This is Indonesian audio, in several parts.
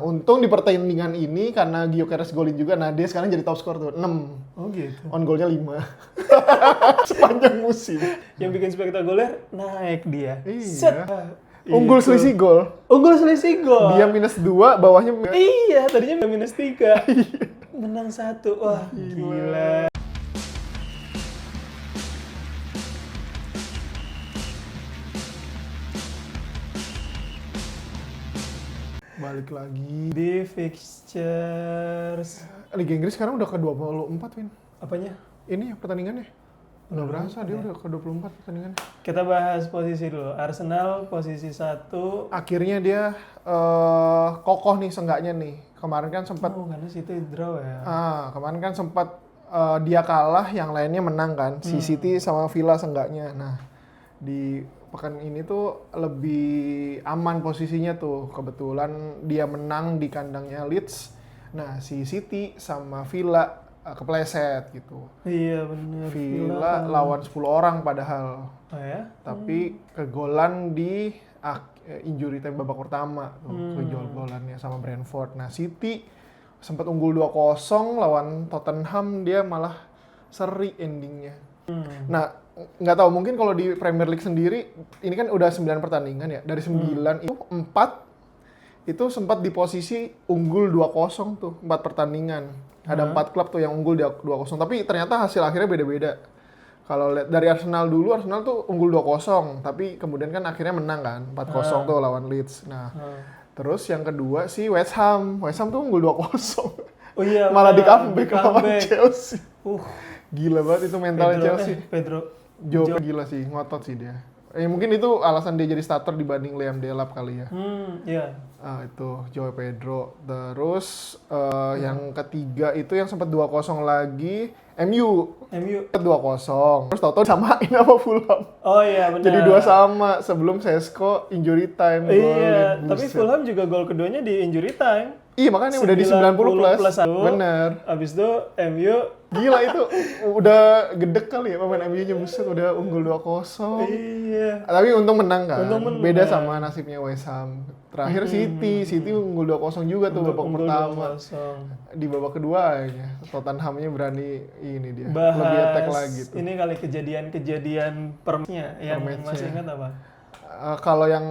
Untung di pertandingan ini karena Gyökeres golin juga, nah dia sekarang jadi top skor tuh 6. Oh gitu. On goalnya 5. Sepanjang musim. Yang bikin spektakuler naik dia. Iya. Set. Unggul Itu. selisih gol. Unggul selisih gol. Dia -2, bawahnya Iya, tadinya -3. Menang 1. Wah, gila. balik lagi. Di fixtures. Liga Inggris sekarang udah ke 24, Win. Apanya? Ini ya pertandingannya. Nggak berasa dia udah ke 24 pertandingannya. Kita bahas posisi dulu. Arsenal posisi 1. Akhirnya dia kokoh nih seenggaknya nih. Kemarin kan sempat karena City draw ya. kemarin kan sempat dia kalah, yang lainnya menang kan. Si City sama Villa seenggaknya. Nah, di pekan ini tuh lebih aman posisinya tuh. Kebetulan dia menang di kandangnya Leeds. Nah, si City sama Villa kepleset gitu. Iya benar. Villa lawan 10 orang padahal. Oh ya? Tapi kegolan di injury time babak pertama tuh, kegol-golannya sama Brentford. Nah, City sempat unggul 2-0 lawan Tottenham, dia malah seri endingnya. Nah, nggak tahu, mungkin kalau di Premier League sendiri ini kan udah 9 pertandingan ya. Dari 9 itu 4 itu sempat di posisi unggul 2-0 tuh, 4 pertandingan. Ada 4 klub tuh yang unggul 2-0, tapi ternyata hasil akhirnya beda-beda. Kalau lihat dari Arsenal dulu, Arsenal tuh unggul 2-0, tapi kemudian kan akhirnya menang kan, 4-0 tuh lawan Leeds. Nah, terus yang kedua sih West Ham. West Ham tuh unggul 2-0. Oh iya. Malah di comeback lawan Chelsea. Gila banget itu mentalnya Chelsea. Joe gila sih, ngotot sih dia. Mungkin itu alasan dia jadi starter dibanding Liam Delap kali ya. Iya. Itu Joe Pedro. Terus yang ketiga itu yang sempat 2-0 lagi MU 2-0. Terus tau-tau samain sama Fulham. Oh iya benar. Jadi 2 sama sebelum Sesko injury time. Iya, tapi Fulham juga gol keduanya di injury time. Iya, makanya udah di 90 plus. 1. Bener. Abis itu MU gila itu udah gedek kali ya pemain MU-nya, buset udah unggul 2-0. Iya. Tapi untung menang kan. Untung menang. Beda sama nasibnya West Ham. Terakhir City unggul 2-0 juga tuh babak pertama. 2-0. Di babak kedua aja Tottenhamnya berani ini dia. Bahas lebih attack lagi tuh. ini kali kejadian permatchnya yang masih ingat apa? Kalau yang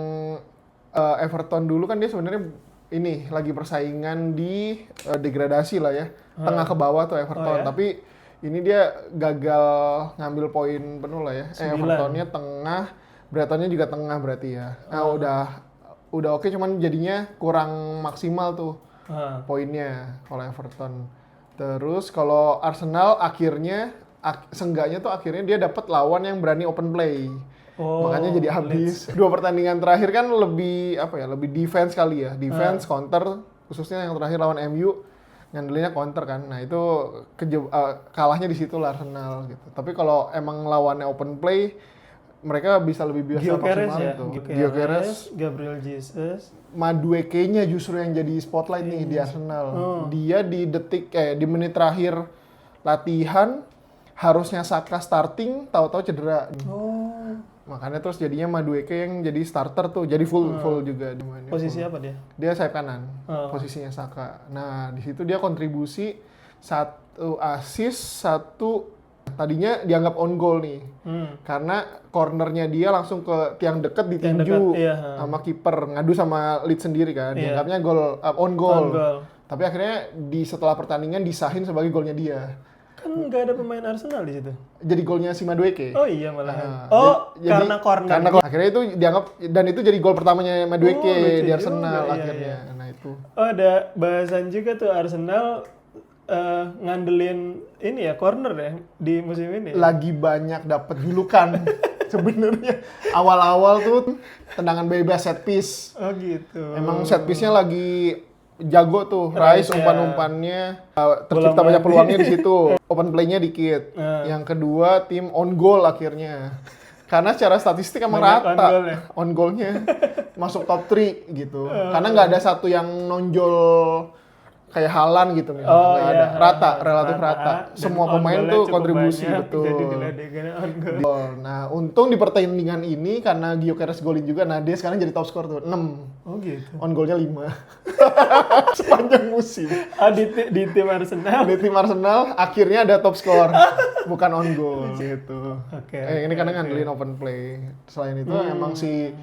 Everton dulu kan dia sebenarnya ini lagi persaingan di degradasi lah ya. Tengah ke bawah tuh Everton, tapi ini dia gagal ngambil poin penuh lah ya. Evertonnya tengah, Brightonnya juga tengah berarti ya. Nah, udah oke, cuman jadinya kurang maksimal tuh poinnya kalau Everton. Terus kalau Arsenal akhirnya seenggaknya tuh akhirnya dia dapat lawan yang berani open play. Makanya jadi habis. 2 pertandingan terakhir kan lebih lebih defense kali ya. Defense, counter, khususnya yang terakhir lawan MU ngandelinnya counter kan. Nah, itu kalahnya di situ lah Arsenal gitu. Tapi kalau emang lawannya open play, mereka bisa lebih biasa maksimal tuh. Gyökeres, Gabriel Jesus, Madueke-nya justru yang jadi spotlight nih di Arsenal. Dia di di menit terakhir latihan harusnya Saka starting, tahu-tahu cedera. Makanya terus jadinya Madueke yang jadi starter tuh, jadi full juga. Posisi apa dia? Dia sayap kanan, posisinya Saka. Nah, di situ dia kontribusi 1 assist, 1 tadinya dianggap on goal nih. Karena cornernya dia langsung ke tiang dekat ditinju sama kiper, ngadu sama Leeds sendiri kan. Dianggapnya on goal. Tapi akhirnya setelah pertandingan disahin sebagai golnya dia. Kan nggak ada pemain Arsenal di situ. Jadi golnya si Madueke. Oh iya malahan. Karena corner. Akhirnya itu dianggap, dan itu jadi gol pertamanya Madueke di Arsenal akhirnya. Nah itu. Ada bahasan juga tuh Arsenal ngandelin ini ya corner ya di musim ini. Lagi banyak dapat julukan sebenarnya. Awal-awal tuh tendangan bebas, set piece. Oh gitu. Emang set piece-nya lagi jago tuh, Rice umpan-umpannya tercipta banyak peluangnya di situ. Open play-nya dikit. Yang kedua tim on goal akhirnya. Karena secara statistik emang rata on goal-nya masuk top 3 gitu. Karena nggak ada satu yang nonjol kayak Haaland gitu misalnya. Oh Nggak iya, ada. Rata, relatif rata. Dan Semua on pemain goalnya tuh cukup kontribusi, banyak, betul. Jadi diledekin on goal. Gol. Nah, untung di pertandingan ini karena Gyökeres golin juga, nah dia sekarang jadi top skor tuh 6. Oh gitu. On goalnya 5. Sepanjang musim. Ah di tim Arsenal. Di tim Arsenal akhirnya ada top skor, bukan on goal gitu. Oke, Ini oke, kadang oke. ngandelin open play. Selain itu emang si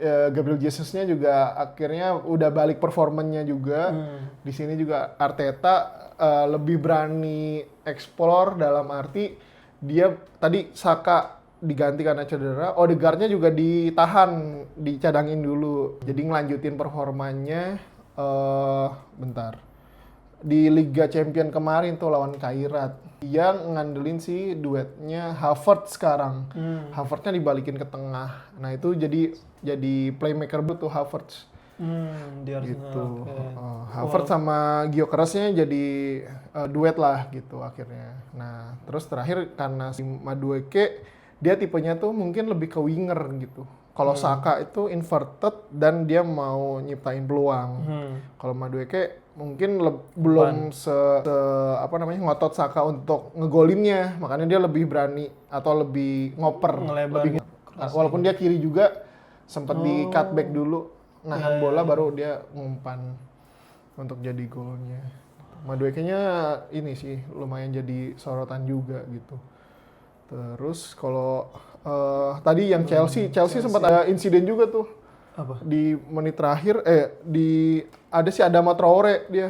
Gabriel Jesus-nya juga akhirnya udah balik performanya juga. Di sini juga Arteta lebih berani explore dalam arti dia tadi Saka diganti karena cedera, Odegaard-nya juga ditahan, dicadangin dulu. Jadi ngelanjutin performanya bentar. Di Liga Champion kemarin tuh lawan Kairat, dia ngandelin si duetnya Havertz sekarang. Havertz-nya dibalikin ke tengah. Nah itu jadi playmaker betul Havertz. Di Arsenal. Gitu. Oke. Havertz sama Gyökeresnya jadi duet lah gitu akhirnya. Nah terus terakhir karena si Madueke dia tipenya tuh mungkin lebih ke winger gitu. Kalau Saka itu inverted dan dia mau nyiptain peluang. Kalau Madueke mungkin belum apa namanya ngotot Saka untuk ngegolinnya, makanya dia lebih berani atau lebih ngoper, Ngelebar lebih walaupun dia kiri juga sempat di cutback dulu, nahan bola baru dia ngumpan untuk jadi golnya. Madueke-nya ini sih lumayan jadi sorotan juga gitu. Terus kalau tadi yang Chelsea sempat ada insiden juga tuh. Apa? Di menit terakhir ada si Adama Traore dia.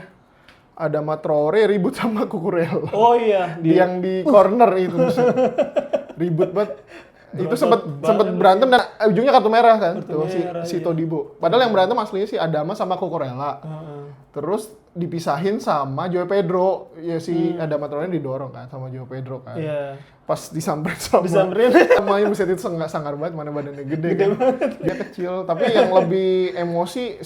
Adama Traore ribut sama Cucurella. Oh iya, Yang di corner itu. Ribut banget. Itu sempat berantem dan ujungnya kartu merah kan tuh si Todibo. Padahal yang berantem aslinya si Adama sama Cucurella. Terus dipisahin sama Joao Pedro. Ya si Adama Traore didorong kan sama Joao Pedro kan. Iya. Pas disamperin sama namanya buset itu sangar banget, mana badannya gede kan. Dia kecil, tapi yang lebih emosi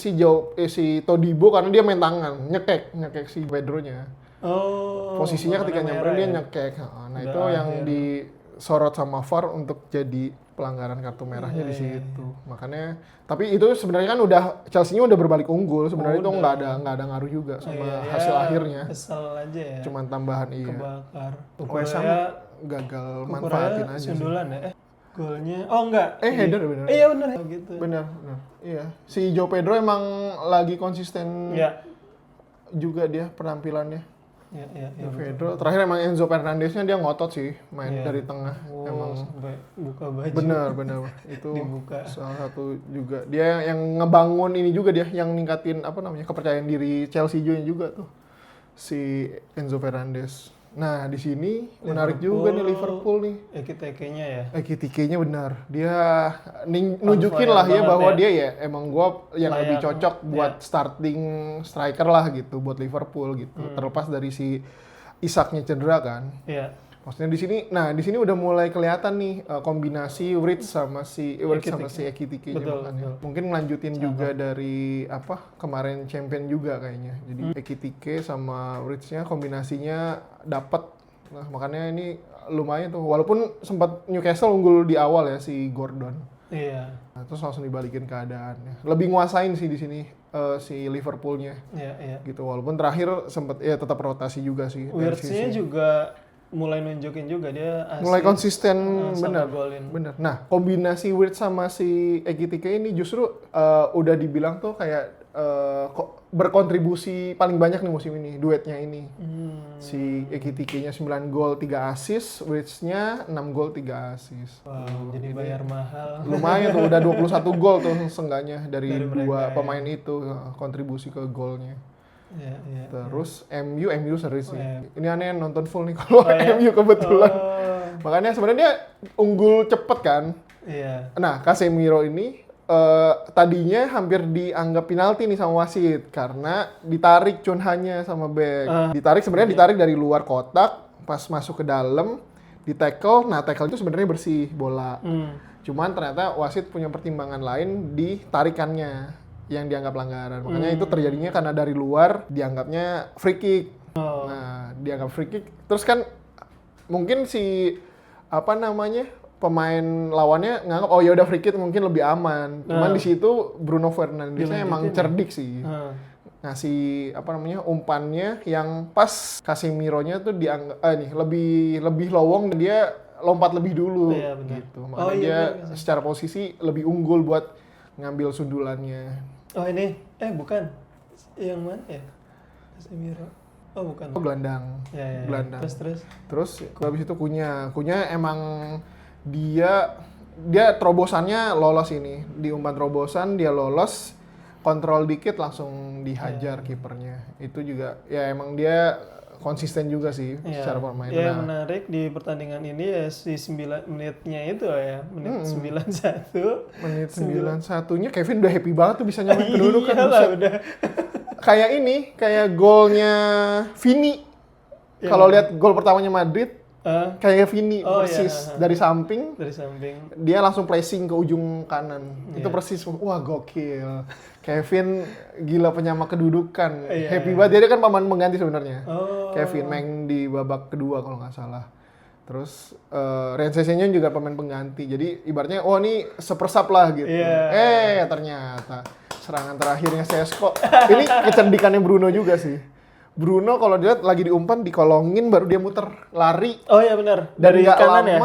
si Todibo karena dia main tangan, nyekek si Pedronya. Oh. Posisinya ketika warna nyamperin merah dia ya? nyekek. Nah, itu Udah yang akhir. disorot sama VAR untuk jadi pelanggaran kartu merahnya di situ. Makanya tapi itu sebenarnya kan udah Chelsea-nya udah berbalik unggul, sebenarnya itu nggak ada ngaruh juga sama Iya, hasil akhirnya. Kesel aja ya. Cuman tambahan Kebakar. West Ham gagal manfaatin aja sih. Sundulan ya? Golnya, oh enggak. Header bener. Iya bener. Oh, gitu. Bener. Iya. Si Joao Pedro emang lagi konsisten Iya. juga dia penampilannya. Iya. Pedro. Terakhir emang Enzo Fernandez-nya dia ngotot sih main dari tengah. Oh, Emang sampai buka baju. bener. Itu Dibuka. salah satu juga. Dia yang ngebangun ini juga dia, yang ningkatin apa namanya kepercayaan diri Chelsea juga tuh. Si Enzo Fernandez. Nah, di sini menarik juga nih Liverpool nih. Ekiteke-nya ya. Ekitike-nya benar. Dia nunjukin lah ya bahwa dia ya emang gua yang lebih cocok buat starting striker lah gitu buat Liverpool gitu. Terlepas dari si Isaknya cedera kan. Iya. Maksudnya di sini udah mulai kelihatan nih kombinasi Wirtz sama si Ekitike-nya makanya. Mungkin ngelanjutin juga dari kemarin champion juga kayaknya. Jadi Ekitike sama Wirtz-nya kombinasinya dapat. Nah, makanya ini lumayan tuh. Walaupun sempat Newcastle unggul di awal ya si Gordon. Iya. Nah, terus langsung dibalikin keadaannya. Lebih nguasain sih di sini si Liverpoolnya. Iya. Gitu. Walaupun terakhir sempat ya tetap rotasi juga sih. Wirtz-nya juga mulai nunjukin juga dia asli. Mulai konsisten sama bener. golin. Nah, kombinasi Wirtz sama si Ekitike ini justru udah dibilang tuh kayak berkontribusi paling banyak nih musim ini, duetnya ini. Si Ekitike-nya 9 gol 3 assist, Wirtz-nya 6 gol 3 assist. Wow, jadi bayar mahal. Lumayan tuh, udah 21 gol tuh seenggaknya dari dua mereka, pemain itu kontribusi ke golnya. Iya. Terus MU seri sih. Ini aneh nonton full nih kalau ya? MU kebetulan. Oh. Makanya sebenarnya dia unggul cepet kan. Iya. Nah, Casemiro ini tadinya hampir dianggap penalti nih sama wasit karena ditarik Cunhanya sama bek. Ditarik dari luar kotak, pas masuk ke dalam, di tackle. Nah, tackle itu sebenarnya bersih bola. Cuman ternyata wasit punya pertimbangan lain di tarikannya yang dianggap pelanggaran. Makanya itu terjadinya karena dari luar dianggapnya free kick. Nah, dianggap free kick. Terus kan mungkin si pemain lawannya nganggap oh ya udah free kick mungkin lebih aman. Cuman di situ Bruno Fernandes emang cerdik sih. ngasih apa namanya umpannya yang pas Casemironya tuh dianggap lebih lowong dan dia lompat lebih dulu Iya, benar. gitu. Makanya dia benar. secara posisi lebih unggul buat ngambil sundulannya. Oh ini, bukan. Yang mana ya? Casemiro. Oh bukan. Oh, gelandang. Ya. Gelandang. Terus. Terus habis itu Kunya emang dia terobosannya lolos ini. Di umpan terobosan dia lolos, kontrol dikit langsung dihajar kipernya. Itu juga ya emang dia konsisten juga sih secara permainan. Yang menarik di pertandingan ini ya si 9 menitnya itu ya, menit 91. Menit 91-nya Kevin udah happy banget tuh bisa nyamain kedudukan. Iyalah udah. Kayak golnya Vini. Kalau lihat gol pertamanya Madrid, kayak Vini persis dari samping. Dari samping. Dia langsung pressing ke ujung kanan. Itu persis, wah gokil. Kevin gila penyama kedudukan. Happy banget. Dia kan pemain pengganti sebenarnya. Kevin main di babak kedua kalau nggak salah. Terus Rensesenya juga pemain pengganti. Jadi ibaratnya, oh ini sepersap lah gitu. Ternyata serangan terakhirnya Sesko. Ini kecerdikannya Bruno juga sih. Bruno kalau dilihat lagi diumpan dikolongin baru dia muter lari. Oh iya benar. Dari kanan lama, ya?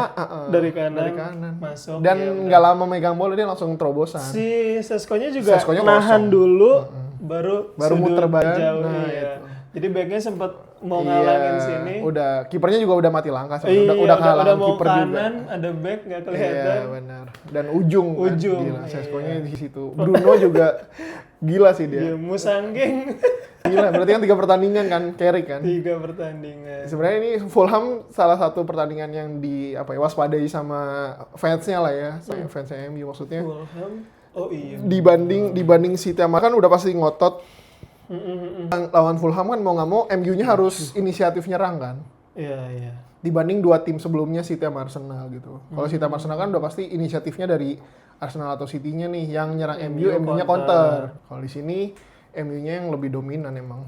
Dari kanan. Masuk. Dan nggak lama megang bola dia langsung terobosan. Si Seskonya juga nahan dulu baru muter badan. Jauh, iya. Jadi backnya sempat mau ngalangin sini. Udah kipernya juga udah mati langkah udah ngalangin kiper juga. Kanan ada back nggak kelihatan. Iya benar. Dan ujung. Kan, gila. Seskonya di situ. Bruno juga gila sih dia. Musanggeng. Gila, berarti kan 3 pertandingan kan, carry kan? 3 pertandingan. Sebenarnya ini Fulham salah satu pertandingan yang waspadai sama fansnya lah ya, fans MU maksudnya. Fulham, oh iya. Dibanding City kan udah pasti ngotot. Lawan Fulham kan mau nggak mau MU-nya harus inisiatif nyerang kan. Iya. Dibanding 2 tim sebelumnya City sama Arsenal gitu. Kalau City sama Arsenal kan udah pasti inisiatifnya dari Arsenal atau City-nya nih yang nyerang MU-nya counter. Kalau di sini MU-nya yang lebih dominan emang.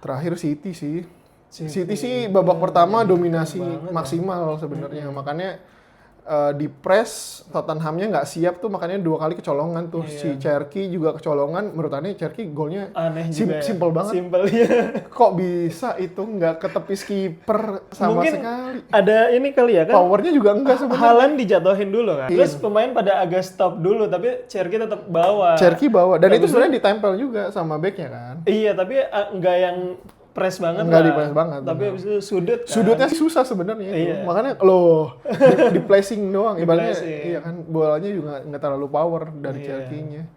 Terakhir City sih. City sih babak pertama dominasi maksimal sebenarnya. Makanya di press Tottenhamnya nggak siap tuh, makanya 2 kali kecolongan tuh. Si Cherki juga kecolongan. Menurut aneh Cherki golnya aneh juga simple banget. Simple ya. Kok bisa itu nggak ketepis kiper sama mungkin sekali. Ada ini kali ya kan. Powernya juga enggak sebenarnya. Haaland dijatuhin dulu kan. Terus pemain pada agak stop dulu tapi Cherki tetap bawa. Cherki bawa dan itu sebenarnya ditempel juga sama backnya kan. Iya tapi nggak yang press banget nggak lah. di press banget. Tapi habis itu sudut kan. Sudutnya sih susah sebenarnya. Iya. Makanya di placing doang. Ibaratnya iya kan bolanya juga nggak terlalu power dari Cherki-nya.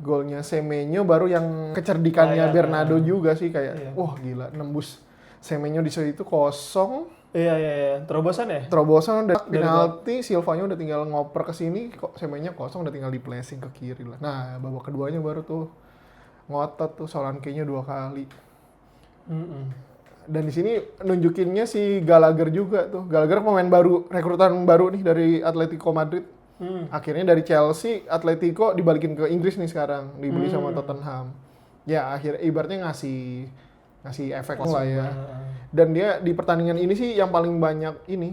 Golnya Semenyo baru yang kecerdikannya Bernardo juga sih kayak wah gila nembus Semenyo di situ kosong. Iya. Terobosan ya? Terobosan udah penalti, Silvanya udah tinggal ngoper ke sini, kok Semenyo kosong udah tinggal di placing ke kiri lah. Nah, babak keduanya baru tuh ngotot tuh Solanke-nya 2 kali. Dan di sini nunjukinnya si Gallagher juga tuh. Gallagher pemain baru, rekrutan baru nih dari Atletico Madrid. Akhirnya dari Chelsea, Atletico dibalikin ke Inggris nih sekarang, dibeli sama Tottenham. Ya akhirnya ibaratnya ngasih efek lah ya. Dan dia di pertandingan ini sih yang paling banyak ini,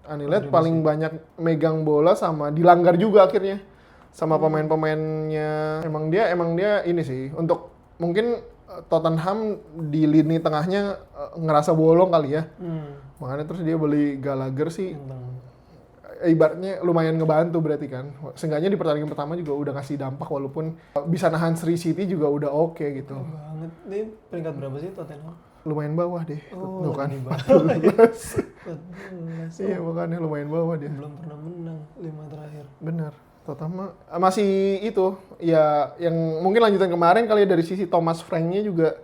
Anilet paling banyak megang bola sama dilanggar juga akhirnya sama pemain-pemainnya. Emang dia ini sih untuk mungkin Tottenham di lini tengahnya ngerasa bolong kali ya. Makanya terus dia beli Gallagher sih. Ibaratnya lumayan ngebantu berarti kan. Seenggaknya di pertandingan pertama juga udah ngasih dampak walaupun bisa nahan Sri City juga udah oke gitu. Banget. Ini peringkat berapa sih Tottenham? Lumayan bawah deh. Oh, kan. di bawah. 14. Iya makanya lumayan bawah dia. Belum pernah menang 5 terakhir. Benar. Tottenham masih itu ya yang mungkin lanjutan kemarin kali ya dari sisi Thomas Frank-nya juga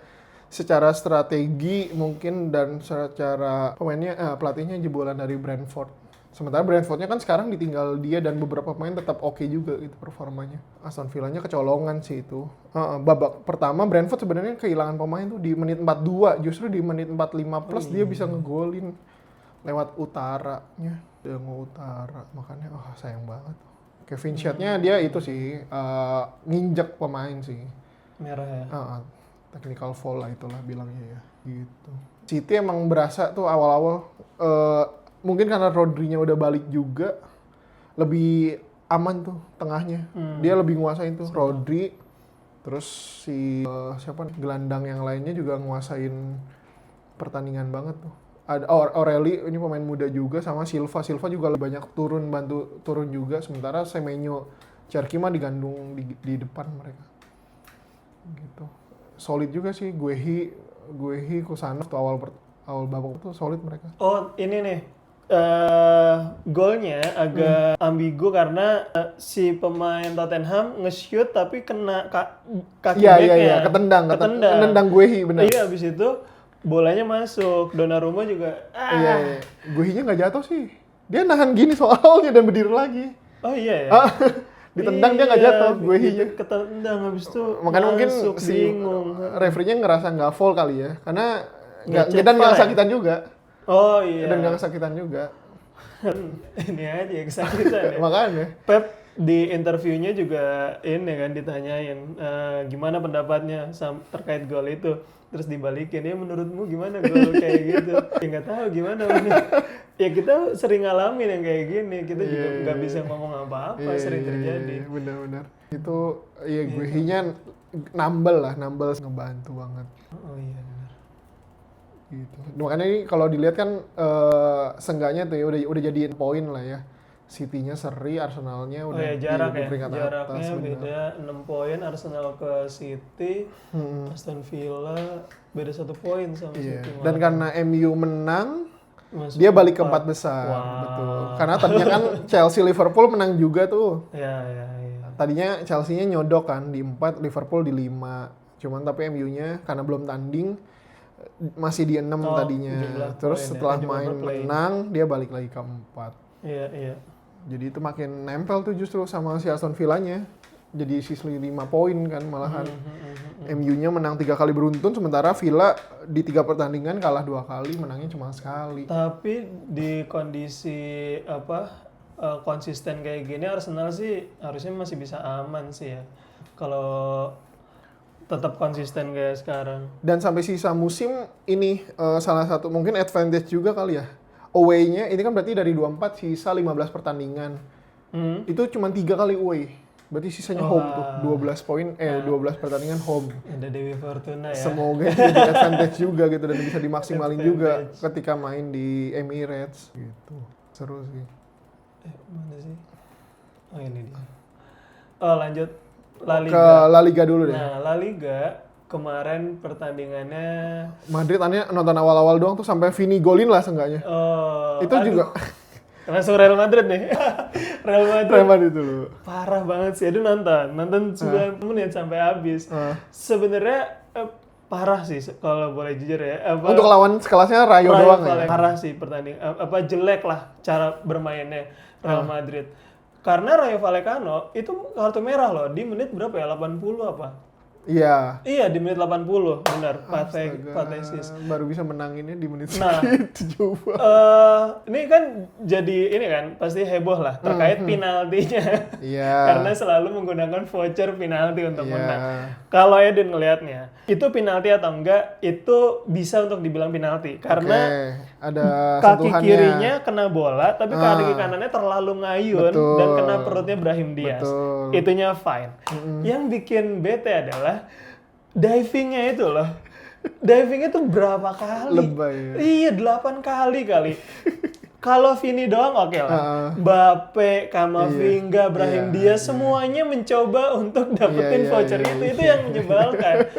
secara strategi mungkin dan secara pemainnya pelatihnya jebolan dari Brentford. Sementara Brentford-nya kan sekarang ditinggal dia dan beberapa pemain tetap oke juga gitu performanya. Aston Villa-nya kecolongan sih itu. Babak pertama Brentford sebenarnya kehilangan pemain tuh di menit 42, justru di menit 45 plus dia bisa ngegolin lewat utaranya. Dia utara, makanya sayang banget. Kevin Shot-nya dia itu sih nginjek pemain sih. Merah ya. Technical foul lah itulah bilangnya ya gitu. City emang berasa tuh awal-awal mungkin karena Rodri-nya udah balik juga lebih aman tuh tengahnya. Dia lebih nguasain tuh Rodri Terus si siapa nih gelandang yang lainnya juga nguasain pertandingan banget tuh. Ada Aureli ini pemain muda juga sama Silva juga banyak bantu turun juga, sementara Semenyo Cherki mah digandung di depan mereka. Gitu. Solid juga sih Guehi Kusanov tuh awal babak tuh solid mereka. Oh, ini nih. Golnya agak ambigu karena si pemain Tottenham nge-shoot tapi kena kaki backnya. Iya, ketendang Guehi benar. Iya, habis itu bolanya masuk. Donnarumma juga. Iya. Guehinya nggak jatuh sih. Dia nahan gini soalnya dan berdiri lagi. Oh iya ya. Ditendang dia nggak jatuh, Guehinya. Ketendang habis itu. Makanya mungkin si referee-nya ngerasa nggak foul kali ya, karena dan nggak kesakitan juga. Oh iya. Dan nggak kesakitan juga. Ini aja kesakitan ya. Makanya. Pep di interviewnya juga ini kan ditanyain gimana pendapatnya terkait gol itu. Terus dibalikin, ya menurutmu gimana gol kayak gitu? Ya nggak tahu gimana. Ya kita sering ngalamin yang kayak gini. Kita juga nggak bisa ngomong apa-apa, sering terjadi. Benar-benar. Itu ya Guehinya nambel ngebantu banget. Oh iya benar. Gitu. Makanya ini kalau dilihat kan seenggaknya tuh ya udah jadiin poin lah ya. City-nya seri, Arsenalnya udah di peringkat jaraknya atas. Beda 6 poin Arsenal ke City, Aston Villa beda 1 poin sama City. Dan karena MU menang, dia balik ke 4 besar. Wow. Betul. Karena tadinya kan Chelsea Liverpool menang juga tuh. Iya. Tadinya Chelsea-nya nyodok kan di 4, Liverpool di 5. Cuman tapi MU-nya karena belum tanding masih di 6 tadinya. Terus setelah main menang, dia balik lagi ke 4. Iya. Jadi itu makin nempel tuh justru sama si Aston Villa-nya. Jadi sisa 5 poin kan malahan. MU-nya menang 3 kali beruntun, sementara Villa di 3 pertandingan kalah 2 kali, menangnya cuma sekali. Tapi di kondisi konsisten kayak gini Arsenal sih harusnya masih bisa aman sih ya. Kalau tetap konsisten kayak sekarang. Dan sampai sisa musim ini salah satu mungkin advantage juga kali ya. Away-nya ini kan berarti dari 24 sisa 15 pertandingan. Itu cuma 3 kali away. Berarti sisanya home tuh. 12 pertandingan home. Ada Dewi Fortuna ya. Semoga jadi advantage juga gitu dan bisa dimaksimalin juga ketika main di Emirates gitu. Seru sih. Mana sih? Oh ini dia. Oh lanjut La Liga. Ke La Liga dulu deh. Nah, La Liga kemarin pertandingannya Madrid tanya nonton awal-awal doang tuh sampai Vini golin lah seenggaknya. Itu juga langsung Real Madrid nih. Real Madrid dulu. Parah banget sih. Aduh nonton 90 menit sampai habis. Sebenarnya parah sih kalau boleh jujur ya. Untuk lawan sekelasnya Rayo doang ya. Parah sih pertandingan. Jelek lah cara bermainnya Real Madrid. Karena Rayo Vallecano itu kartu merah loh di menit berapa ya? 80 apa? Iya. Iya di menit 80, benar. Patesis. Baru bisa menanginnya di menit segitu. Ini kan jadi ini kan pasti heboh lah terkait penaltinya. Iya. Karena selalu menggunakan voucher penalti untuk menang. Kalau Eden ngelihatnya, itu penalti atau enggak itu bisa untuk dibilang penalti karena ada kaki sentuhannya. Kirinya kena bola tapi kaki kanannya terlalu ngayun dan kena perutnya Brahim Diaz. Itunya fine. Yang bikin bete adalah divingnya itu loh. Divingnya tuh berapa kali? Lebay ya. Iya 8 kali. Kalau Vini doang oke lah. Mbappe, Kamavinga, Brahim Diaz semuanya mencoba untuk dapetin voucher itu. Itu yang menyebalkan.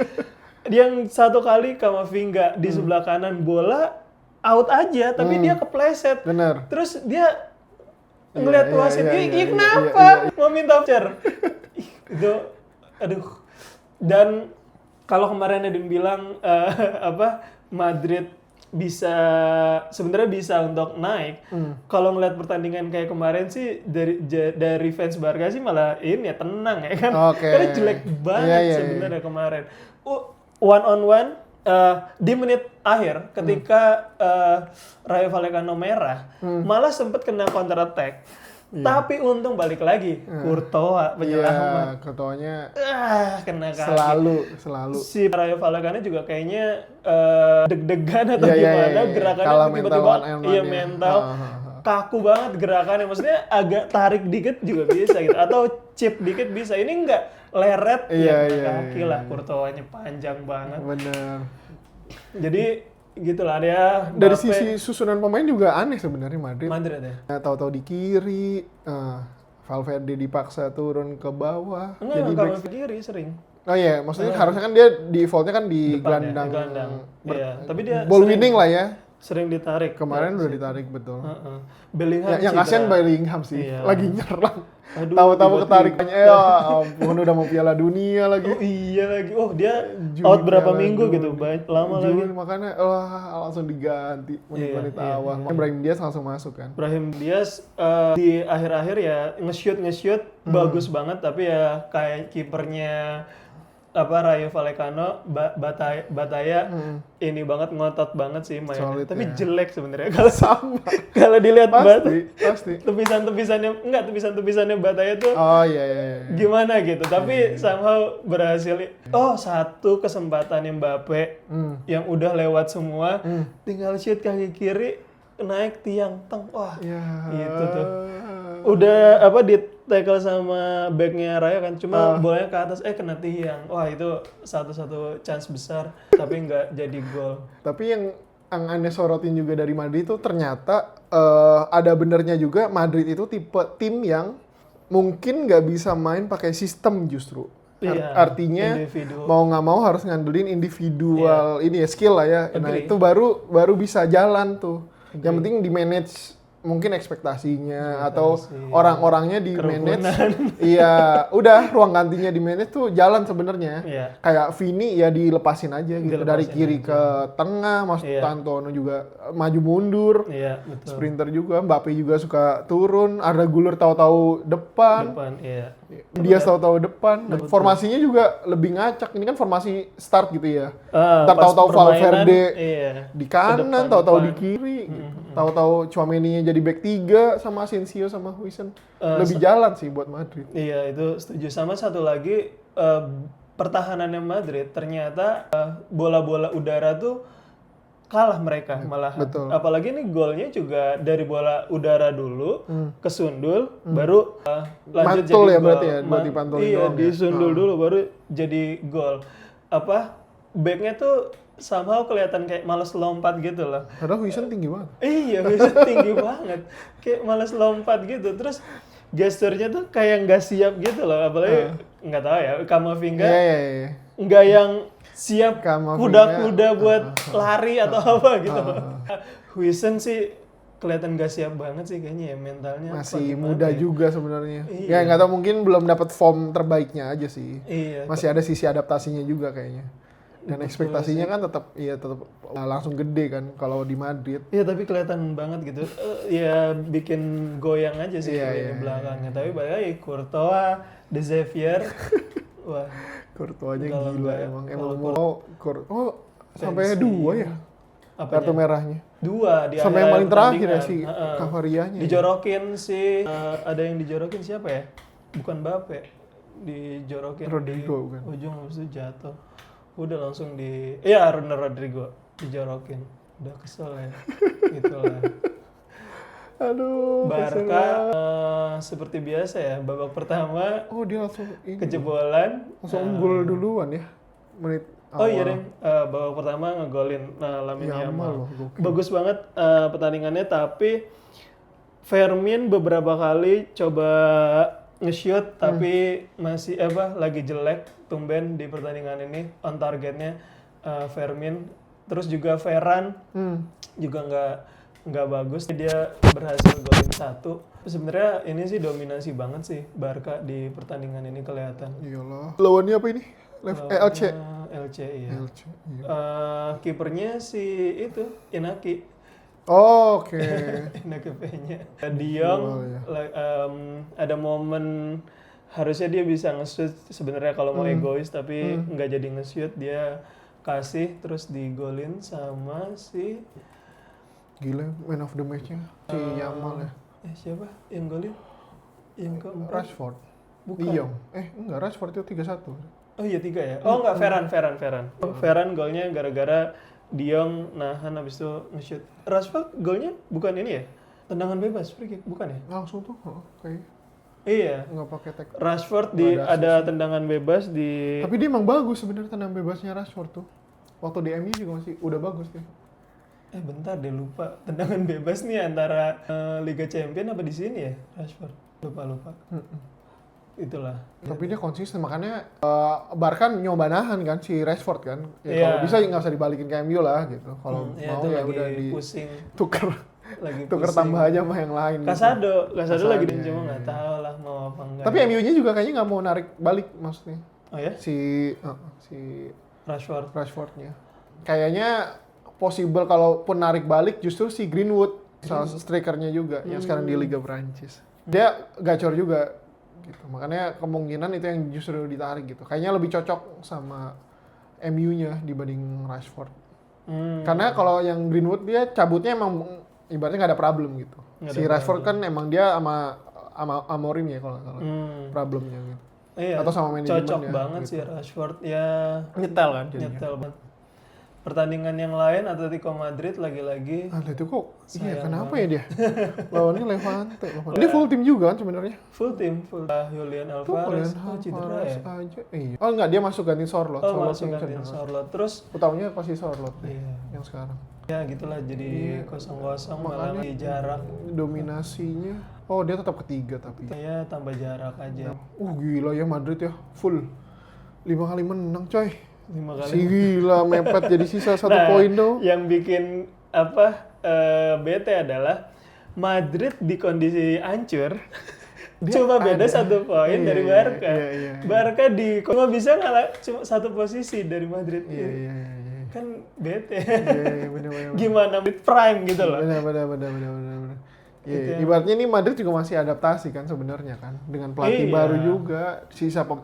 Yang satu kali Kamavinga di sebelah kanan bola out aja tapi dia kepleset. Bener. Terus dia ngeliat wasit, kenapa? Mau minta voucher. Itu aduh. Dan kalau kemarin Edin bilang Madrid sebenarnya bisa untuk naik. Kalau ngeliat pertandingan kayak kemarin sih dari fans Barca sih malah ini ya tenang ya kan. Karena jelek banget sebenarnya kemarin. One on one di menit akhir ketika Rayo Vallecano merah malah sempat kena counter attack. Tapi untung balik lagi Courtois penyelamat. Courtois-nya kena kaki. Selalu. Si Rayo Vallecano juga kayaknya deg-degan atau gimana gerakannya tiba-tiba mental. Kaku banget gerakannya, maksudnya agak tarik dikit juga bisa gitu atau chip dikit bisa. Ini leret Iya, kena iya, kaki iya, lah, iya. Courtois-nya panjang banget. Bener. Jadi gitulah dia. Dari Mbappe, sisi susunan pemain juga aneh sebenarnya Madrid. Madrid ya. Tahu-tahu di kiri, Valverde dipaksa turun ke bawah. Enggak, Jadi kalau back. kiri sering. Oh iya, maksudnya harusnya kan dia defaultnya kan di Depan ya, gelandang. gelandang. Iya, tapi dia ball sering- winning lah ya. Sering ditarik. Kemarin Ya, udah situ. ditarik betul. Heeh. Bellingham Yang kasihan cedera. Bellingham sih, Iya. lagi nyerang. Aduh, Tahu-tahu tiba-tiba. ketarik. Ya ampun, udah mau Piala Dunia lagi. Oh iya lagi. Oh dia Juli out berapa Piala minggu Dunia. gitu, lama Juli, lagi. makanya langsung diganti menit-menit Iya, awal. iya. Brahim Diaz langsung masuk kan. Brahim Diaz di akhir-akhir ya nge-shoot bagus banget, tapi ya kayak kipernya Rayo Vallecano, Bataya ini banget, ngotot banget sih mainnya. Solid, Tapi ya. jelek sebenarnya kalau Sama. kalau dilihat Pasti. tepisan-tepisannya Bataya tuh Oh iya. gimana gitu, tapi somehow berhasil. Oh, satu kesempatan Mbappe yang udah lewat semua, tinggal shoot kaki kiri naik tiang teng, wah Ya. itu tuh udah di tackle sama backnya Raya kan, cuma bolanya ke atas kena tiang, wah itu satu-satu chance besar tapi nggak jadi gol. Tapi yang aneh sorotin juga dari Madrid itu ternyata ada benernya juga Madrid itu tipe tim yang mungkin nggak bisa main pakai sistem justru. Iya, Artinya individu. mau nggak mau harus ngandelin individual ini ya, skill lah ya. Nah Agree. itu baru bisa jalan tuh. Yang penting di manage mungkin ekspektasinya atau orang-orangnya di manage. Iya, udah ruang gantinya di manage tuh jalan sebenarnya. Iya. Kayak Vini ya dilepasin aja gitu, Dilepasin dari kiri aja. ke tengah, Mas Iya. Antonio juga maju mundur. Iya betul. Sprinter juga, Mbappe juga suka turun, Arda Güler tahu-tahu depan. Iya. Dia tahu-tahu depan. Formasinya juga lebih ngacak. Ini kan formasi start gitu ya. Ntar Pas tahu-tahu permainan, Valverde iya, di ke kanan, depan, tahu-tahu di depan. kiri. Tahu-tahu Tchouaméni-nya jadi back 3 sama Asensio sama Huijsen. Lebih jalan sih buat Madrid. Iya itu setuju. Sama satu lagi pertahanannya Madrid ternyata bola-bola udara tuh kalah mereka malah. betul. Apalagi nih golnya juga dari bola udara dulu kesundul baru lanjut Mantul jadi ya gol. berarti ya, buat dipantulin Iya doang ya? disundul dulu baru jadi gol. Backnya tuh somehow kelihatan kayak males lompat gitu loh. Padahal Huijsen tinggi banget. Iya, bisa tinggi banget. Kayak males lompat gitu. Terus gesturnya tuh kayak nggak siap gitu loh. Apalagi nggak tahu ya, Kamavinga Iya. nggak yang siap Kamavinga, kuda-kuda buat lari atau apa gitu. Huijsen sih kelihatan nggak siap banget sih kayaknya ya mentalnya. apa Masih gimana muda ya. juga sebenarnya. Iya. Ya nggak tahu, mungkin belum dapat form terbaiknya aja sih. Iya. Masih ada sisi adaptasinya juga kayaknya. Dan ekspektasinya kan tetap langsung gede kan kalau di Madrid. Iya tapi kelihatan banget gitu. Ya bikin goyang aja sih Iya, di iya, belakangnya. Tapi balik lagi Courtois, De Xavier, wah. Courtois-nya Kalau gila nggak- emang. kalau Emang mau sampai Pensi. 2 ya Apanya? kartu merahnya. 2 di Sampai yang paling terakhir ya si Heeh. Cavarianya. Dijorokin si ada yang dijorokin siapa ya? Bukan Mbappe. Dijorokin Rodrigo, di bukan? ujung habis itu jatuh. Udah langsung iya Rodrigo dijorokin. Udah kesel ya. Gitulah. Aduh. Barca seperti biasa ya, babak pertama Oh dia langsung ini. kejebolan. Langsung unggul duluan ya. Menit Oh iya awal. Deng, babak pertama ngegolin Lamine Yamal Yamal. loh, gokil. Bagus banget pertandingannya, tapi Fermin beberapa kali coba nge-shoot tapi masih lagi jelek tumben di pertandingan ini. On targetnya Fermin, terus juga Ferran juga nggak bagus. Dia berhasil golin 1. Sebenarnya ini sih dominasi banget sih Barca di pertandingan ini kelihatan. Iyalah. Lawannya apa ini? LC. LC iya. LC. Iya. Kipernya si itu Inaki. Oh, oke. Inaki P-nya. Diong ada momen harusnya dia bisa nge-shoot sebenarnya kalau mau egois, tapi nggak jadi nge-shoot, dia kasih terus digolin sama si Gila, man of the match-nya si Yamal ya. siapa yang golin? Yang keempat? Rashford. Bukan. Diong. Enggak, Rashford itu 3-1. Oh iya 3 ya? Oh enggak, Ferran. Ferran golnya gara-gara Diong nahan habis itu nge-shoot. Rashford golnya bukan ini ya? Tendangan bebas, free kick, bukan ya? Langsung tuh, kayak. Iya. Nggak pakai tackle. Rashford ada tendangan bebas di. Tapi dia emang bagus sebenarnya tendangan bebasnya Rashford tuh. Waktu di MU juga masih udah bagus dia. Bentar deh, lupa. Tendangan bebas nih antara Liga Champion apa di sini ya, Rashford? Lupa. Itulah. Tapi dia konsisten, makanya Barca nyoba nahan kan si Rashford kan. Ya, kalau bisa nggak usah dibalikin ke MU lah gitu. Kalau mau ya udah pusing. tuker tambah aja sama yang lain. Casado lagi dan cuma nggak tahu lah mau apa enggak. Tapi MU-nya juga kayaknya nggak mau narik balik maksudnya. Oh ya? Si Rashfordnya. Kayaknya possible kalaupun narik balik justru si Greenwood, salah strikernya juga yang sekarang di Liga Prancis. Dia gacor juga gitu. Makanya kemungkinan itu yang justru ditarik gitu. Kayaknya lebih cocok sama MU-nya dibanding Rashford. Karena kalau yang Greenwood dia cabutnya emang ibaratnya nggak ada problem gitu. Si Rashford kan emang dia sama Amorim ya kalau nggak salah problemnya gitu. Iya, atau sama manajemen cocok ya, banget gitu. sih Rashford ya. Nyetel kan jadinya. Nyetel banget. Pertandingan yang lain Atletico Madrid lagi-lagi. Atletico iya kenapa ya dia? Lawannya Levante. Dia full tim juga kan sebenarnya. Full. Julian Alvarez cedera ya? Aja. Iya. Oh enggak, dia masuk ganti Sorloth. Masuk ganti Sorloth. Terus utamanya pasti Sorloth iya. Yang sekarang. Ya gitulah jadi 0-0 malah di jarak. Dominasinya. Oh dia tetap ketiga tapi. Ya tambah jarak aja. Gila ya Madrid ya full 5 kali menang coy. 5 kali. Si gila mepet jadi sisa 1 poin dong. Yang bikin bete adalah Madrid di kondisi hancur cuma beda 1 poin dari Barca. Iya. Barca cuma bisa ngalah cuma 1 posisi dari Madrid. Iya. Kan bete. Iya, bener. Gimana mid prime gitu loh. Bener. Iya, ibaratnya nih Madrid juga masih adaptasi kan sebenarnya kan dengan pelatih baru juga,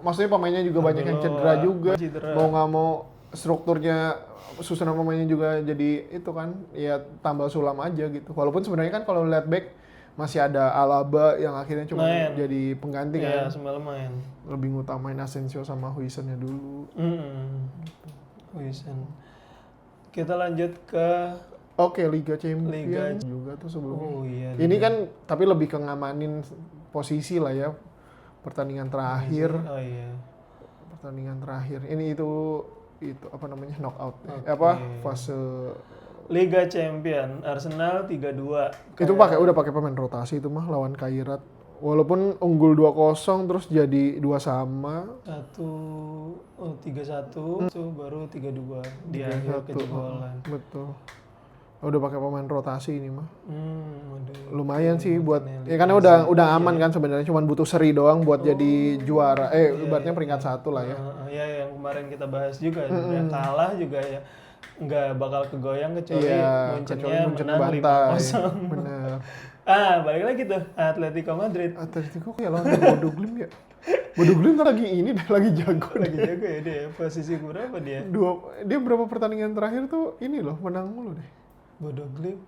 maksudnya pemainnya juga banyak yang cedera juga, mau nggak mau strukturnya susunan pemainnya juga jadi itu kan, ya tambal sulam aja gitu. Walaupun sebenarnya kan kalau lihat back masih ada Alaba yang akhirnya cuma jadi pengganti kan. Iya, semalam main. Lebih ngutamain Asensio sama Huijsennya dulu. Huijsen. Kita lanjut ke Oke, Liga Champions juga tuh sebelumnya. Oh iya. Ini kan tapi lebih ke ngamanin posisi lah ya. Pertandingan terakhir. Oh iya. Pertandingan terakhir. Ini itu apa namanya? Knockout. Fase Liga Champion Arsenal 3-2. Itu udah pakai pemain rotasi itu mah lawan Kairat. Walaupun unggul 2-0 terus jadi 2-1. 3-1 itu baru 3-2 di akhir kejebolan. Betul. Udah pakai pemain rotasi ini mah. Lumayan sih buat ya karena udah aman kan sebenarnya, cuman butuh seri doang buat jadi juara. Ibaratnya peringkat 1 lah ya. Iya yang kemarin kita bahas juga kalah juga ya nggak bakal kegoyang kecuali Munchennya menang 5-0. Bener. Balik lagi tuh Atletico Madrid. Atletico kayak lawan Bodo Glimt ya. Bodo Glimt lagi jago. Lagi jago ya dia. Posisi berapa dia? Dia berapa pertandingan terakhir tuh ini loh menang mulu deh. Bodo Glimt.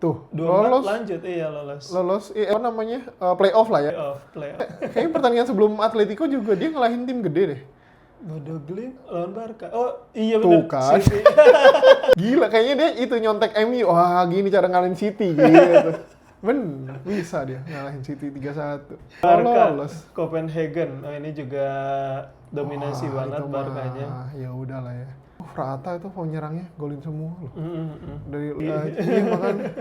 Tuh, 24 lanjut, lolos. Lolos, apa namanya, playoff lah ya. Playoff. Kayaknya pertandingan sebelum Atletico juga dia ngalahin tim gede deh. Bodo Glimt lawan Barca. Oh iya benar. Tuh kan. Gila, kayaknya dia itu nyontek MU. Wah gini cara ngalahin City gitu. Bener, bisa dia ngalahin City 3-1. Barca, lolos. Copenhagen. Ini juga dominasi banget Barkanya. Ya udahlah ya. Rata itu penyerangnya golin semua loh. Dari iya makanya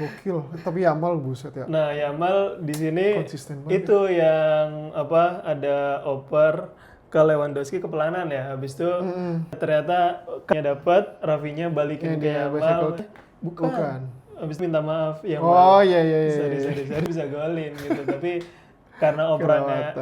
gokil. Tapi Yamal buset ya. Nah, Yamal di sini itu yang ada oper ke Lewandowski kepelanan ya. Habis itu ternyata dapat Rafinya balikin ke Yamal. Bukan. Habis minta maaf Yamal. Oh iya. Sorry bisa golin gitu. Tapi karena operannya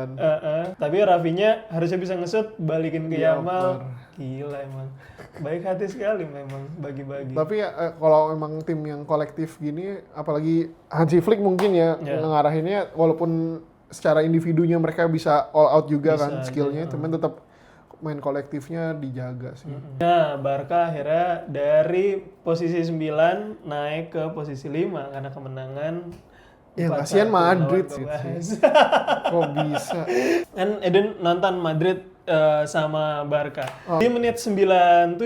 tapi Rafinya harusnya bisa nge-shoot balikin ke Yamal. Gila emang baik hati sekali memang bagi-bagi. Tapi kalau emang tim yang kolektif gini, apalagi Hansi Flick mungkin ya ngarahinnya, walaupun secara individunya mereka bisa all out juga kan skillnya, cuman tetap main kolektifnya dijaga sih. Nah, Barca akhirnya dari posisi 9 naik ke posisi 5 karena kemenangan. Ya kasihan Madrid sih. Kok bisa? Kan Eden nonton Madrid sama Barca. Di menit 97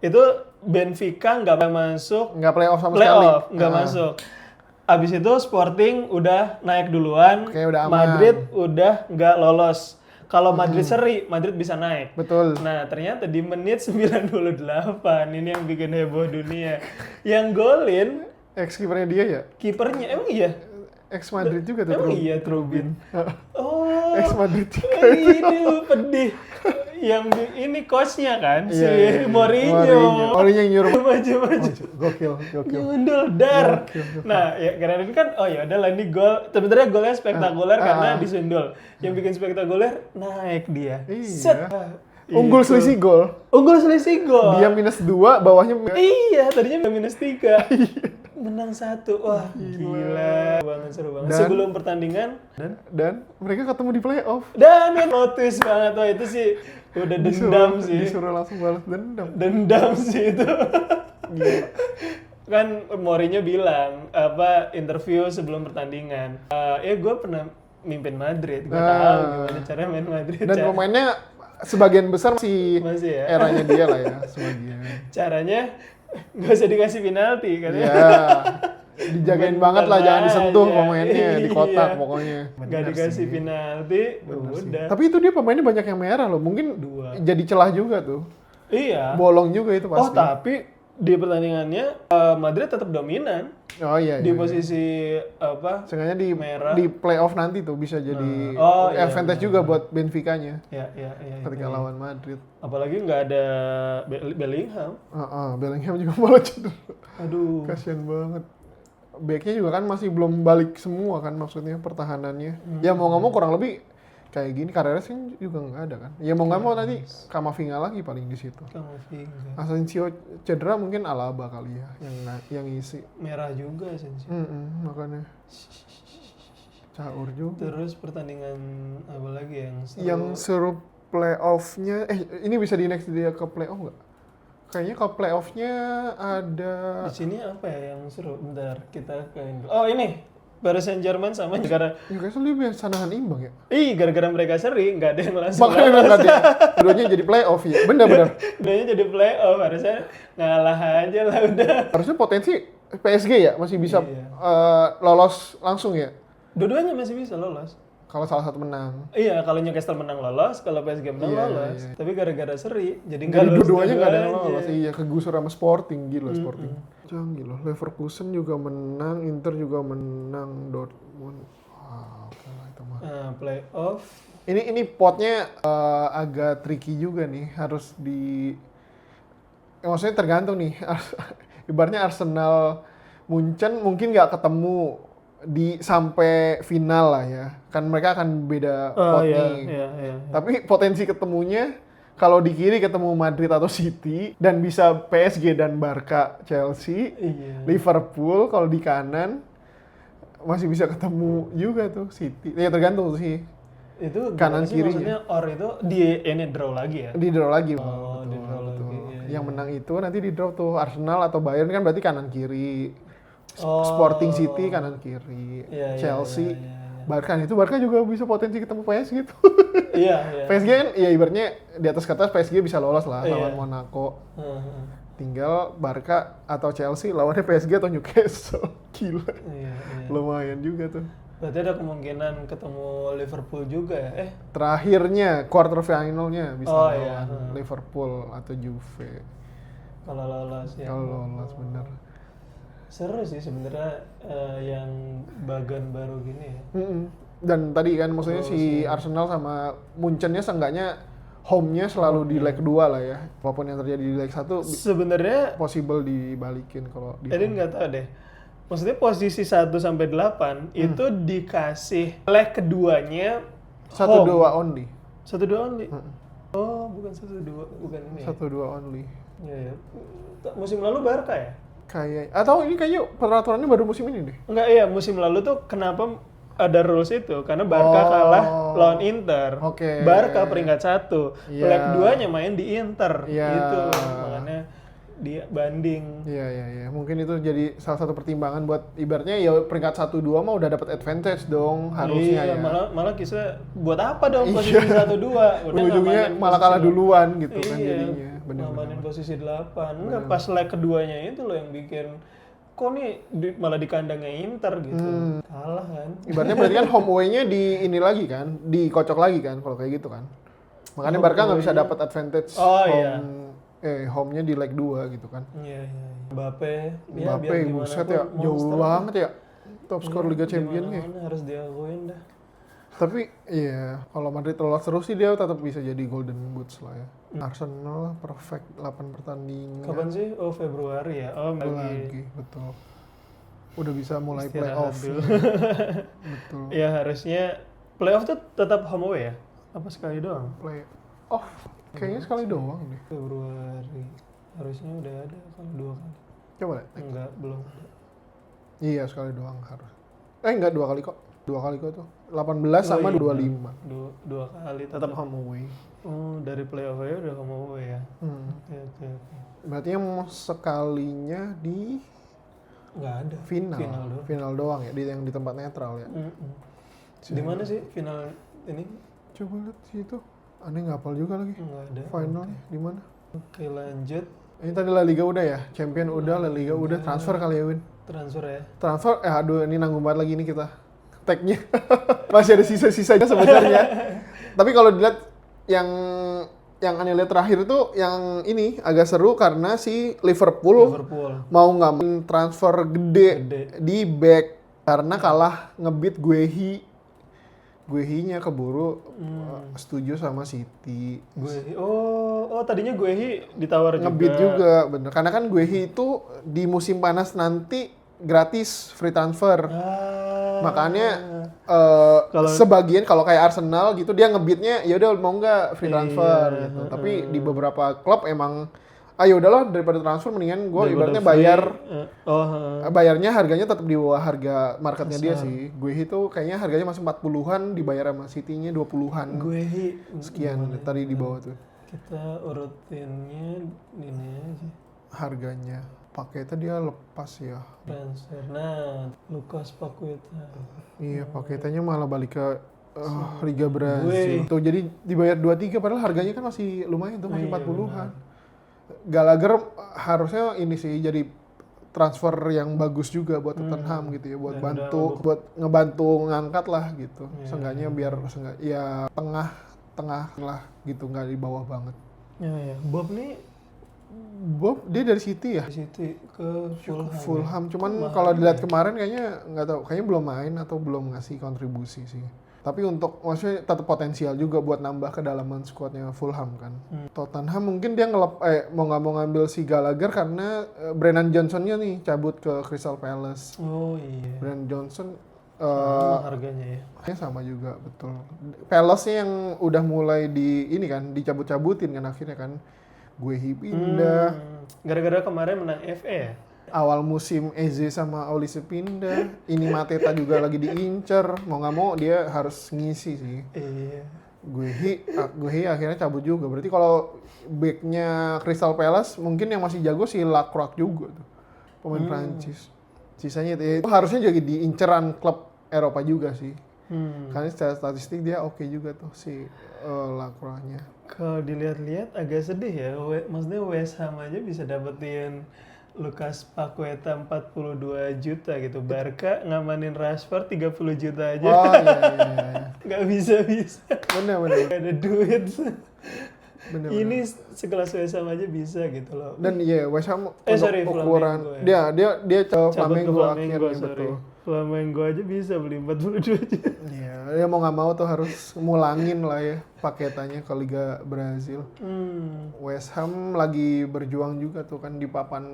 itu Benfica nggak masuk. Nggak playoff sama sekali. Nggak masuk. abis itu Sporting udah naik duluan, Oke, udah aman. Madrid udah nggak lolos. Kalau Madrid seri, Madrid bisa naik. Betul. Nah, ternyata di menit 98, ini yang bikin heboh dunia. Yang golin Ex kipernya dia ya? kipernya, emang iya? Ex Madrid juga tuh. Emang iya Trubin. Oh, Ex Madrid juga. ini pedih. Ini coachnya kan, si Mourinho. Mourinho yang nyuruh. Maju-maju. Gokil. Nyundul dar. Nah, ya karena ini kan, oh ya udahlah ini gol. Sebenarnya golnya spektakuler karena disundul. Yang bikin spektakuler naik dia. Iya. Set. Unggul selisih gol. Unggul selisih gol. Dia -2, bawahnya Iya, tadinya -3. Menang 1. Wah, gila. Banget seru banget. Sebelum pertandingan dan mereka ketemu di playoff. dan notice banget. Wah, itu sih udah dendam sih. Disuruh langsung balas dendam. Dendam sih itu. Kan Mourinho bilang interview sebelum pertandinan. Gue pernah mimpin Madrid, gue tahu gimana cara main Madrid. Dan pemainnya sebagian besar masih ya. eranya dia lah ya, sebagian. Caranya nggak usah dikasih penalti katanya. Ya, dijagain banget lah, jangan disentuh aja. pemainnya di kotak Iya. pokoknya. Nggak dikasih penalti, udah. Tapi itu dia pemainnya banyak yang merah loh, mungkin 2. jadi celah juga tuh. Iya. Bolong juga itu pasti. Oh tapi di pertandingannya Madrid tetap dominan Oh iya. di posisi Sengaja merah. di playoff nanti tuh bisa jadi advantage iya, juga buat Benfica-nya Ya. ketika lawan Madrid. Apalagi nggak ada Bellingham. Bellingham juga malah cedera. Aduh. Kasian banget. Backnya juga kan masih belum balik semua kan, maksudnya pertahanannya. Ya mau nggak mau kurang lebih kayak gini, Carreras kan juga nggak ada kan. Ya mau nggak mau nanti Camavinga lagi paling di situ. Camavinga. Asensio cedera, mungkin Alaba kali ya yang isi. Merah juga Asensio. Makanya caur juga. Terus pertandingan apa lagi yang seru? Yang seru playoff-nya, ini bisa di next dia ke playoff nggak? Kayaknya ke playoff-nya ada. Di sini apa ya yang seru? Bentar, kita ke Oh ini Paris Saint-Germain sama gara Newcastle dia biasa nahan imbang ya? gara-gara mereka seri, nggak ada yang langsung Makanya lolos. nggak ada. Keduanya jadi playoff ya? Bener-bener. Keduanya jadi playoff, harusnya ngalah aja lah udah. Harusnya potensi PSG ya masih bisa lolos langsung ya? Dua-duanya masih bisa lolos. Kalau salah satu menang. Iya, kalau Newcastle menang lolos, kalau PSG menang lolos. Iya. Tapi gara-gara seri, jadi nggak Jadi lolos. dua-duanya nggak ada yang dua-duanya. lolos. Iya, kegusur sama Sporting, gila Sporting. Canggih loh, Leverkusen juga menang, Inter juga menang, Dortmund. Oke lah itu mah. Nah, playoff. Ini potnya agak tricky juga nih, harus maksudnya tergantung nih. Ibaratnya Arsenal Munchen mungkin nggak ketemu sampai final lah ya. Kan mereka akan beda pot nih. Iya. Tapi potensi ketemunya kalau di kiri ketemu Madrid atau City dan bisa PSG dan Barca, Chelsea, Liverpool. Kalau di kanan masih bisa ketemu juga tuh City. Ya tergantung sih. Itu kanan kiri. Maksudnya itu ini draw lagi ya? Di draw lagi. Oh, di draw lagi. Yang menang itu nanti di draw tuh Arsenal atau Bayern kan berarti kanan kiri. Sporting City kanan kiri. Chelsea. Barca juga bisa potensi ketemu PSG gitu. Iya. PSG kan ya ibaratnya di atas kertas PSG bisa lolos lah lawan Monaco. Tinggal Barca atau Chelsea lawannya PSG atau Newcastle. Gila. Iya. Lumayan juga tuh. Berarti ada kemungkinan ketemu Liverpool juga ya? Terakhirnya quarter finalnya bisa lawan Liverpool atau Juve. Kalau lolos ya. Kalau lolos bener. Seru sih sebenarnya yang bagan baru gini ya. Dan tadi kan maksudnya si Arsenal sama Munchen-nya seenggaknya home-nya selalu di leg 2 lah ya. Apapun yang terjadi di leg 1 sebenarnya possible dibalikin kalau di Edin nggak tahu deh. Maksudnya posisi 1 sampai 8 itu dikasih leg keduanya 1-2 only. 1-2 only. Oh, bukan 1-2, bukan ini. 1-2 only. Iya. Musim lalu Barca ya? Atau ini kayaknya peraturannya baru musim ini deh. Enggak, iya musim lalu tuh kenapa ada rules itu? Karena Barca kalah lawan Inter. Oke. Barca peringkat 1. Iya. Leg 2-nya main di Inter. Iya. Gitu. Makanya dia banding. Iya. Mungkin itu jadi salah satu pertimbangan buat ibaratnya ya peringkat 1-2 mah udah dapat advantage dong harusnya iya, ya. malah kisah buat apa dong posisi 1-2? Ujungnya malah kalah duluan gitu kan jadinya. Ngamanin posisi 8. Enggak, pas leg keduanya itu loh yang bikin Kok nih malah di kandangnya Inter gitu. Kalah kan. Ibaratnya berarti kan home away-nya di ini lagi kan, dikocok lagi kan kalau kayak gitu kan. Makanya Barca nggak bisa dapat advantage home-nya di leg 2 gitu kan. Iya. Mbappe buset ya, jauh banget ya. Top skor Liga Champions nih. Harus diakuin dah. Tapi iya, kalau Madrid lolos terus sih dia tetap bisa jadi Golden Boots lah ya. Arsenal perfect 8 pertandingan. Kapan sih? Oh, Februari ya. Oh, lagi, betul. Udah bisa mulai istirahat playoff. dulu. Betul. Ya harusnya playoff tuh tetap home away ya? Apa sekali doang? Playoff kayaknya sekali doang deh. Februari. Harusnya udah ada kalau 2 kali. Coba deh. Enggak, belum ada. Iya, sekali doang harus. Enggak, 2 kali kok. 2 kali kok tuh. 18 sama 25. 2 kali Tetap home away. Oh, dari playoff aja udah home away ya. Oke. Berarti yang sekalinya di Nggak ada. Final doang ya, yang di tempat netral ya. Di mana sih final ini? Coba lihat situ. Aneh nggak hafal juga lagi. Nggak ada. Finalnya di mana? Oke, lanjut. Ini tadi La Liga udah ya, Champion udah, La Liga udah, transfer kali ya Win. Transfer ya. Transfer, aduh ini nanggung banget lagi ini kita tag-nya. Masih ada sisa-sisanya sebenarnya. Tapi kalau dilihat yang aneh lihat terakhir itu yang ini agak seru karena si Liverpool. Mau nggak transfer gede di back karena kalah ngebit Guehi-nya keburu setuju sama City. Tadinya Guehi ditawar juga. Ngebit juga, bener. Karena kan Guehi itu di musim panas nanti gratis free transfer. Makanya sebagian kalau kayak Arsenal gitu dia ngebitnya ya udah mau nggak free transfer gitu. Tapi di beberapa klub emang ayo udahlah daripada transfer mendingan gue ibaratnya bayar bayarnya harganya tetap di bawah harga marketnya dia sih. Guehi itu kayaknya harganya masih 40-an dibayar sama City-nya 20-an. Guehi sekian tadi di bawah tuh. Kita urutinnya ini aja. Harganya Paqueta dia lepas ya. Transfer. Nah, Lucas Paqueta. Iya, Paquetanya malah balik ke Liga Brazil. Tuh jadi dibayar 23 padahal harganya kan masih lumayan tuh, masih 40-an. Gallagher harusnya ini sih jadi transfer yang bagus juga buat Tottenham gitu ya, buat buat ngebantu ngangkat lah gitu. Seenggaknya biar ya tengah lah gitu, nggak di bawah banget. Ya. Bob dia dari City ya? City ke Fulham. Cuman kalau dilihat kemarin kayaknya nggak tahu, kayaknya belum main atau belum ngasih kontribusi sih. Tapi maksudnya tetap potensial juga buat nambah kedalaman skuadnya Fulham kan. Tottenham mungkin dia mau nggak mau ngambil si Gallagher karena Brennan Johnson-nya nih cabut ke Crystal Palace. Oh iya. Brennan Johnson harganya ya. Sama juga, betul. Palace-nya yang udah mulai dicabut-cabutin kan akhirnya kan. Guehi pindah. Gara-gara kemarin menang FA ya? Awal musim Eze sama Olise pindah. Ini Mateta juga lagi diincer. Mau nggak mau dia harus ngisi sih. Iya. Guehi akhirnya cabut juga. Berarti kalau back-nya Crystal Palace mungkin yang masih jago si Lacroix juga tuh. Pemain Prancis. Sisanya itu harusnya jadi diinceran klub Eropa juga sih. Karena secara statistik dia oke juga tuh si Lacroix-nya. Kalau dilihat-lihat agak sedih ya. Maksudnya West Ham aja bisa dapetin Lucas Paqueta 42 juta gitu. Barca ngamanin Rashford 30 juta aja. Oh iya. Nggak bisa. Bener. Nggak ada duit. Bener. Ini sekelas West Ham aja bisa gitu loh. Dan West Ham ukuran Flamengo dia Flamengo akhirnya sorry. betul. Flamengo aja bisa beli 42 juta. Iya, dia mau nggak mau tuh harus mulangin lah ya paketanya ke Liga Brazil. West Ham lagi berjuang juga tuh kan di papan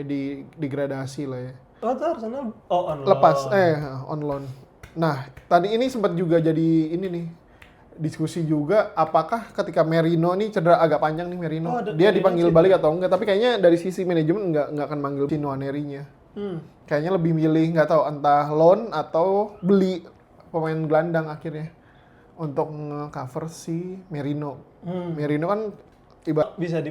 di degradasi lah ya. Oh, tuh Arsenal on loan. Lepas on loan. Nah, tadi ini sempat juga jadi ini nih diskusi juga apakah ketika Merino nih cedera agak panjang nih Merino, dia dipanggil balik atau enggak, tapi kayaknya dari sisi manajemen nggak akan manggil si Nwaneri-nya. Kayaknya lebih milih nggak tahu entah loan atau beli pemain gelandang akhirnya untuk nge-cover si Merino. Merino kan bisa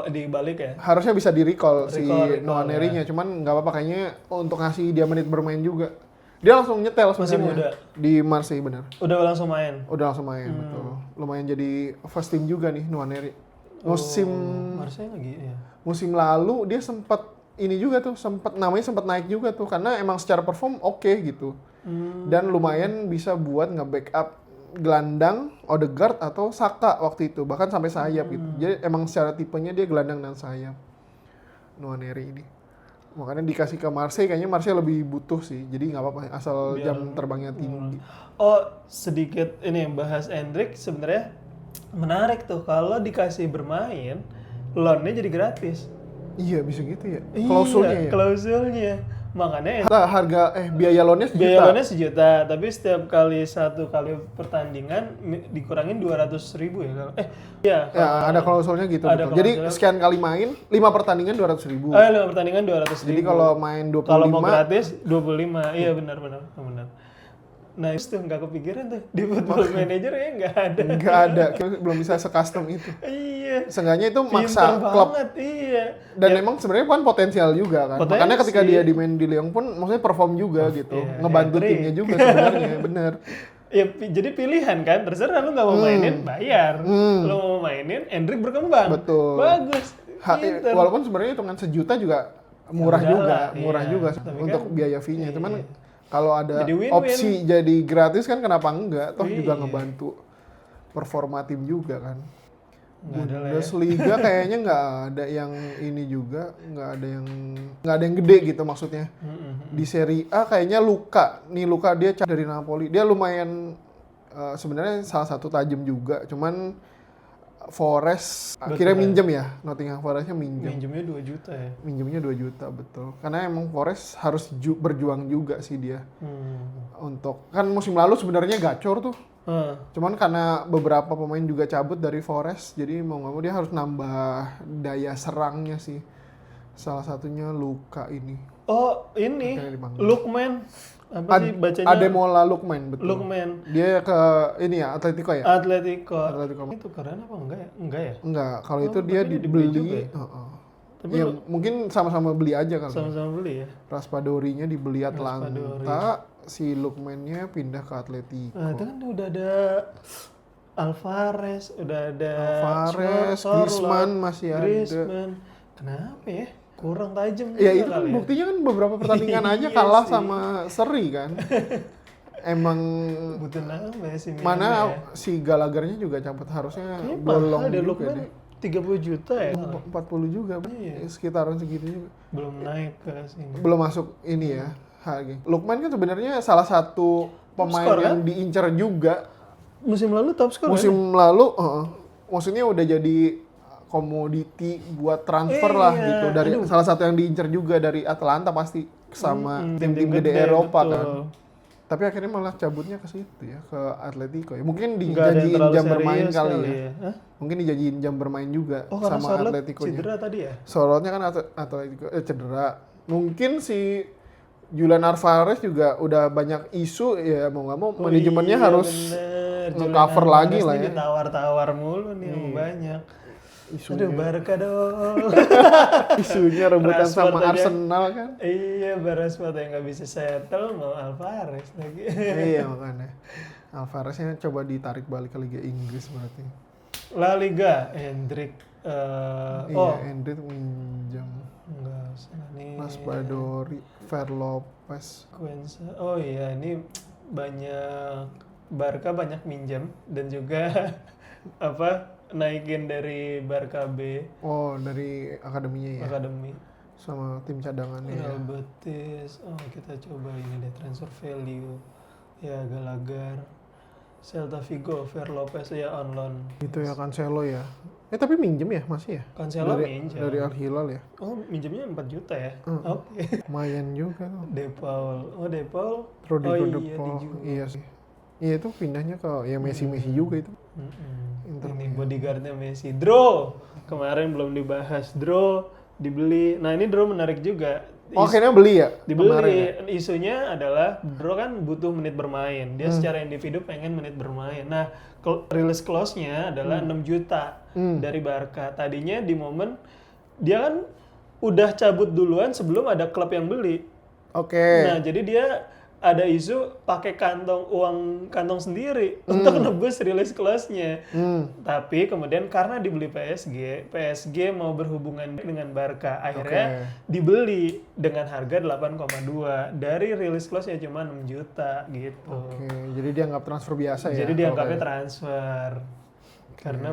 dibalik ya? Harusnya bisa di-recall si Nwaneri-nya, cuman nggak apa-apa kayaknya untuk ngasih dia menit bermain juga. Dia langsung nyetel sebenarnya di Marseille, benar. Udah langsung main, betul. Lumayan jadi first team juga nih Nwaneri. Marseille lagi ya. Musim lalu dia sempat ini juga tuh namanya sempat naik juga tuh karena emang secara perform oke gitu. Dan lumayan bisa buat nge-backup gelandang, Odegaard atau Saka waktu itu, bahkan sampai sayap gitu. Jadi emang secara tipenya dia gelandang dan sayap. Nwaneri ini. Makanya dikasih ke Marseille, kayaknya Marseille lebih butuh sih. Jadi nggak apa-apa asal jam terbangnya tinggi. Oh, sedikit ini bahas Endrick sebenarnya menarik tuh kalau dikasih bermain, loan-nya jadi gratis. Iya, bisa gitu ya. Klausulnya ya. Klausulnya. Makanya Biaya loannya sejuta. biaya loannya sejuta, tapi setiap satu kali pertandingan dikurangin 200.000 ya kalau Ya, ada klausulnya gitu. Ada betul. Jadi sekian kali main, 5 pertandingan 200.000. 5 pertandingan 200.000. Jadi kalau main 25, kalau mau gratis 25. Iya benar. Nah itu tuh nggak kepikiran tuh di Football Manager ya nggak ada. Nggak ada, belum bisa se-custom itu. Iya. Seenggaknya itu Pinter maksa klub. banget, iya. Dan emang sebenarnya kan potensial juga kan. Makanya ketika dia main di Lyon pun maksudnya perform juga gitu. Iya, Ngebantu timnya juga sebenarnya, bener. Ya jadi pilihan kan, terserah lu nggak mau mainin, bayar. Lu mau mainin, Endrick berkembang. Betul. Bagus. Walaupun sebenarnya hitungan sejuta juga murah juga Tapi untuk kan, biaya fee-nya. Cuman kalau ada jadi win-win. opsi jadi gratis kan kenapa enggak? Toh juga Iya. ngebantu performa tim juga kan. Nggak ada lah ya. Bundesliga kayaknya nggak ada yang ini juga, nggak ada yang gede gitu maksudnya. Di Serie A kayaknya Luka dia dari Napoli, dia lumayan sebenarnya salah satu tajam juga, cuman Forest akhirnya minjem ya, Nottingham Forestnya Minjemnya 2 juta ya. minjemnya 2 juta betul, karena emang Forest harus berjuang juga sih dia untuk kan musim lalu sebenarnya gacor tuh. Cuman karena beberapa pemain juga cabut dari Forest, jadi mau nggak mau dia harus nambah daya serangnya sih. Salah satunya Luka ini. Oh ini, Makanya dipanggil. Lookman. Apa sih bacanya? Ademola Lookman, betul. Lookman. Dia ke ini ya, Atletico ya? Atletico. Atletico. Itu keren apa enggak ya? Enggak ya? Enggak, kalau itu berarti dia dia dibeli juga dibeli. ya? Tapi Ya, mungkin sama-sama beli aja kali. sama-sama beli ya? Raspadorinya dibeli Atlanta, si Lookman-nya pindah ke Atletico. Nah itu kan udah ada Alvarez, udah ada Griezmann masih ada. Griezmann. Kenapa ya? Kurang tajam Ya juga itu kan kali buktinya kan beberapa pertandingan aja Iya kalah sih. sama Seri kan. Emang Butuh nambah ya si Milan mana ya. si Gallagher-nya juga cabut, harusnya Kayaknya bolong mahal deh juga Lookman deh. 30 juta ya? 40 juga, Iya. sekitaran segitu juga. Belum naik ke sini. Belum masuk ini ya harga. Lookman kan sebenarnya salah satu pemain skor, yang kan? diincar juga. Musim lalu top skor Musim lalu, maksudnya udah jadi komoditi buat transfer lah Iya, gitu. Dari salah satu yang diincar juga dari Atlanta pasti sama tim-tim gede Eropa betul. kan. Tapi akhirnya malah cabutnya ke situ ya, ke Atletico ya. Mungkin Nggak ada yang dijanjiin terlalu jam bermain serius kali ya. Hah? Mungkin dijanjiin jam bermain juga Oh karena sama Charlotte Atletico-nya. cedera tadi ya? Sorotnya kan Atletico cedera. Mungkin si Julian Alvarez juga udah banyak isu ya, mau nggak mau manajemennya harus nge-cover lagi lah ya. Ditawar-tawar mulu nih yang banyak. Isunya. Aduh Barca dong. Isunya rebutan Rashford sama aja. Arsenal kan. Iya Rashford yang nggak bisa settle mau Alvarez lagi. Iya makanya. Alvareznya coba ditarik balik ke Liga Inggris berarti. La Liga, Endrick. Endrick minjam. Enggak usah nih. Raspadori, Fer Lopez. Quensa. Oh iya, ini banyak Barca banyak minjem dan juga naikin dari Barca B Oh, dari akademinya ya. Akademi. Sama tim cadangannya ya. Real Betis. Oh, kita coba ini deh transfer value. Ya, Gallagher. Celta Vigo, Fer Lopez ya on loan. Itu ya Cancelo ya. Tapi minjem ya masih ya? Cancelo dari, minjem. Dari Al Hilal ya. Oh, minjemnya 4 juta ya? Oke. Lumayan juga tuh. De Paul. Oh, De Paul. Rodrigo De iya, Paul. dijual. Iya sih. Iya itu pindahnya ke ya Messi juga itu. Inter Ini bodyguardnya Messi. Draw. Kemarin belum dibahas. Draw dibeli. Nah, ini Draw menarik juga. Oh, akhirnya beli ya? Dibeli. Kemarin ya? Isunya adalah Draw kan butuh menit bermain. Dia secara individu pengen menit bermain. Nah, release clause-nya adalah 6 juta dari Barca. Tadinya di momen dia kan udah cabut duluan sebelum ada klub yang beli. Oke. Nah, jadi dia ada isu pakai kantong sendiri untuk nebus release clause-nya. Tapi kemudian karena dibeli PSG mau berhubungan dengan Barca, akhirnya dibeli dengan harga 8,2 dari release clause-nya cuma 6 juta gitu. Jadi dia nggak transfer biasa ya? Jadi dianggapnya transfer. Karena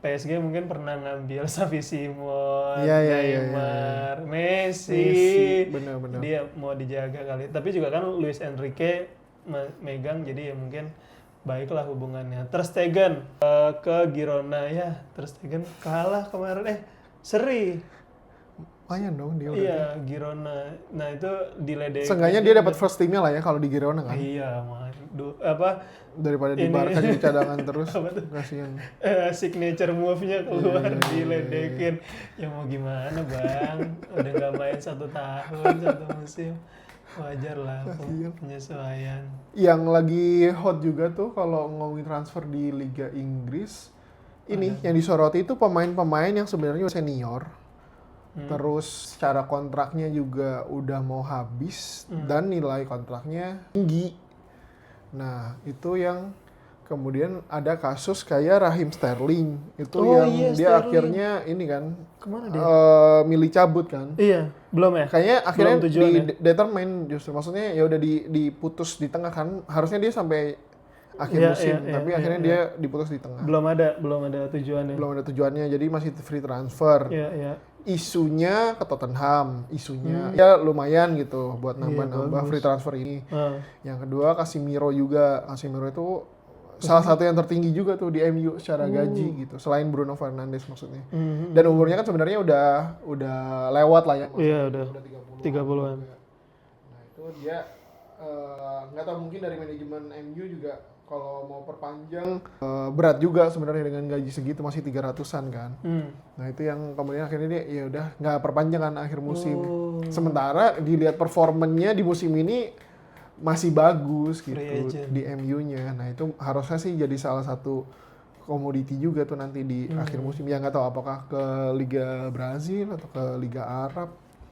PSG mungkin pernah ngambil Xavi Simons, Neymar, Messi. Bener. Dia mau dijaga kali. Tapi juga kan Luis Enrique megang, jadi ya mungkin baiklah hubungannya. Ter Stegen ke Girona ya. Ter Stegen kalah kemarin. Seri. Lumayan dong dia udah. Iya, Girona. Nah itu diledekin. Seenggaknya dia dapat first teamnya lah ya kalau di Girona kan. Iya, daripada di Barca jadi cadangan terus. Kasihan. Signature move-nya keluar diledekin. Ya mau gimana bang? Udah nggak main 1 tahun, 1 musim. Wajar lah penyesuaian. Yang lagi hot juga tuh kalau ngomongin transfer di Liga Inggris, ini yang disoroti itu pemain-pemain yang sebenarnya senior. Terus secara kontraknya juga udah mau habis dan nilai kontraknya tinggi. Nah, itu yang kemudian ada kasus kayak Raheem Sterling. Itu dia Sterling. Akhirnya ini kan kemana dia? Milih cabut kan. Iya, belum ya? Kayaknya akhirnya determine justru. Maksudnya ya udah diputus di tengah kan. Harusnya dia sampai akhir musim, tapi akhirnya dia diputus di tengah. Belum ada tujuannya. Belum ada tujuannya, jadi masih free transfer. Isunya ke Tottenham, ya lumayan gitu buat nambah free transfer ini. Yang kedua Casemiro juga. Casemiro itu salah satu yang tertinggi juga tuh di MU secara gaji gitu, selain Bruno Fernandes maksudnya. Dan umurnya kan sebenarnya udah lewat lah ya. Iya, udah 30-an. Nah, itu dia nggak tahu, mungkin dari manajemen MU juga kalau mau perpanjang berat juga sebenarnya dengan gaji segitu, masih 300-an kan. Nah itu yang kemudian akhirnya dia ya udah nggak perpanjang kan akhir musim. Sementara dilihat performanya di musim ini masih bagus gitu di MU-nya. Nah itu harusnya sih jadi salah satu komoditi juga tuh nanti di akhir musim. Ya nggak tahu apakah ke Liga Brazil atau ke Liga Arab.